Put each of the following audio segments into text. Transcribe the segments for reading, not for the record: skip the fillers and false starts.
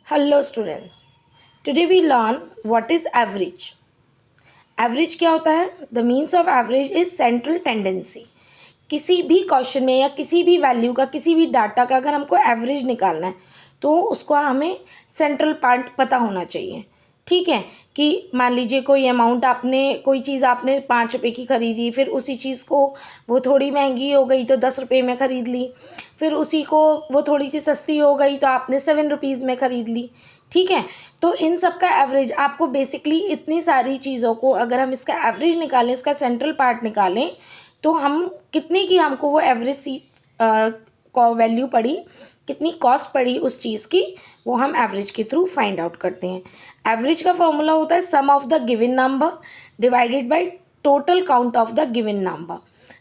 Hello students, today we learn what is average. Average क्या होता है? The means of average is central tendency. किसी भी question में या किसी भी वैल्यू का, किसी भी डाटा का अगर हमको एवरेज निकालना है तो उसको हमें सेंट्रल पार्ट पता होना चाहिए. ठीक है कि मान लीजिए कोई अमाउंट आपने, कोई चीज़ आपने 5 रुपये की ख़रीदी, फिर उसी चीज़ को वो थोड़ी महंगी हो गई तो 10 रुपये में ख़रीद ली, फिर उसी को वो थोड़ी सी सस्ती हो गई तो आपने 7 रुपीज़ में ख़रीद ली. ठीक है, तो इन सब का एवरेज आपको बेसिकली, इतनी सारी चीज़ों को अगर हम इसका एवरेज निकालें, इसका सेंट्रल पार्ट निकालें, तो हम कितने की हमको वो एवरेज सी वैल्यू पड़ी, कितनी कॉस्ट पड़ी उस चीज़ की, वो हम एवरेज के थ्रू फाइंड आउट करते हैं. एवरेज का फॉर्मूला होता है sum of the given number divided by total count of the given number.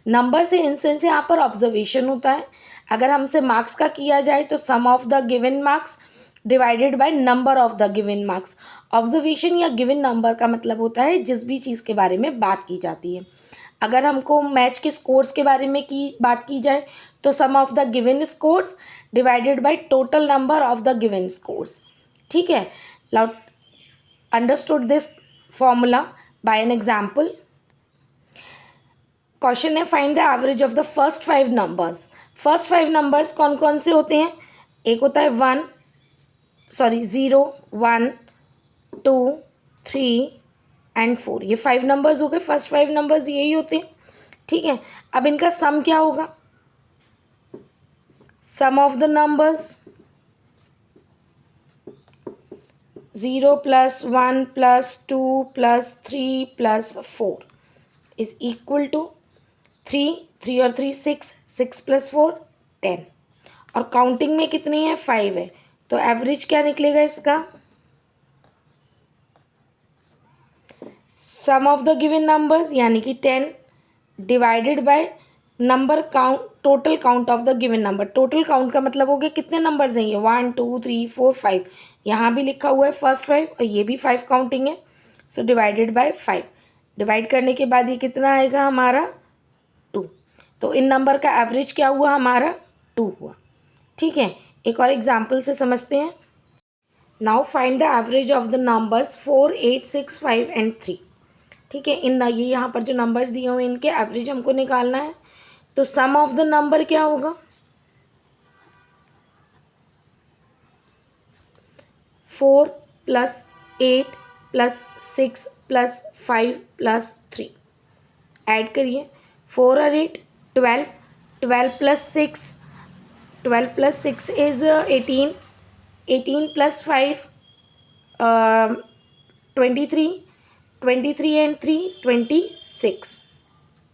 Number से इन सेंस यहाँ पर ऑब्जर्वेशन होता है. अगर हमसे मार्क्स का किया जाए तो sum of the given marks divided by number of the given marks. Observation या गिवन नंबर का मतलब होता है जिस भी चीज़ के बारे में बात की जाती है. अगर हमको मैच के स्कोर्स के बारे में बात की जाए तो sum of the given scores divided by total number of the given scores. ठीक है, now understood this formula by an example. Question है find the average of the first 5 numbers. First 5 numbers कौन कौन से होते हैं? एक होता है 0, 1, 2, 3 एंड 4. ये 5 नंबर्स हो गए. फर्स्ट 5 नंबर्स यही होते हैं. ठीक है, अब इनका सम क्या होगा? Sum of the numbers 0 + 1 + 2 + 3 + 4 is equal to 3 और 3 6, 6 + 4 10. और काउंटिंग में कितनी है? 5 है. तो एवरेज क्या निकलेगा इसका? सम ऑफ द गिवन नंबर्स यानी कि 10 divided by number count, total count of the given number. Total count का मतलब हो गया कितने नंबर्स हैं ये? 1 2 3 4 5. यहाँ भी लिखा हुआ है फर्स्ट 5 और ये भी 5 काउंटिंग है. So divided by 5. डिवाइड करने के बाद ये कितना आएगा हमारा? 2. तो इन नंबर का एवरेज क्या हुआ हमारा? 2 हुआ. ठीक है, एक और एग्जाम्पल से समझते हैं. Now find the average of the numbers 4 8 6 5 and 3. ठीक है, ये यहाँ पर जो नंबर्स दिए हुए हैं इनके एवरेज हमको निकालना है. तो सम ऑफ द नंबर क्या होगा? 4 + 8 + 6 + 5 + 3. ऐड करिए. 4 और 8 12, 12 + 6, 12 + 6 इज 18, 18 + 5 23, 23 एंड 3 26.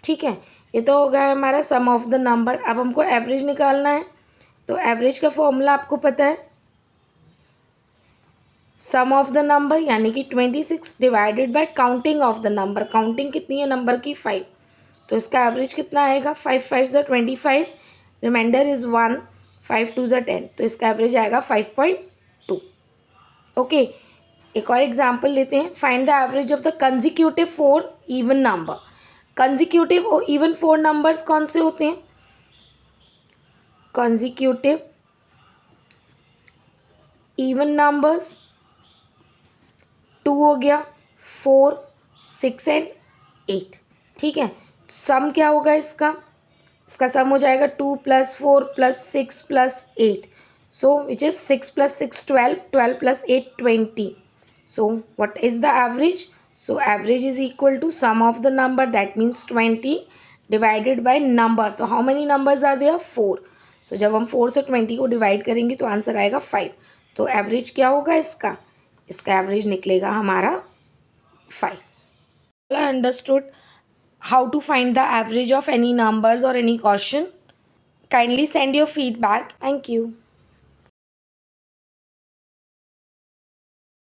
ठीक है, ये तो हो गया हमारा सम ऑफ द नंबर. अब हमको एवरेज निकालना है. तो एवरेज का फॉर्मूला आपको पता है, सम ऑफ द नंबर यानी कि 26 divided by counting of the number. Counting कितनी है नंबर की? 5. तो इसका एवरेज कितना आएगा? 5 5 = 25, रिमाइंडर इज़ 1, 5 2 = 10. तो इसका एवरेज आएगा 5.2. ओके, एक और एग्जाम्पल लेते हैं. Find the average of the consecutive 4 even number. Consecutive और इवन 4 नंबर्स कौन से होते हैं? कंजिक्यूटिव इवन नंबर्स 2 हो गया, 4 6 एंड 8. ठीक है, सम क्या होगा इसका? इसका सम हो जाएगा 2 + 4 + 6 + 8. सो which is 6 + 6 12, 12 + 8 20. So what is the average? So average is equal to sum of the number, that means 20 divided by number. तो how many numbers are there? 4. So जब हम 4 से 20 को डिवाइड करेंगे तो आंसर आएगा 5. तो एवरेज क्या होगा इसका? इसका एवरेज निकलेगा हमारा 5. Understood how to find the average of any numbers or any question? Kindly send your feedback. Thank you.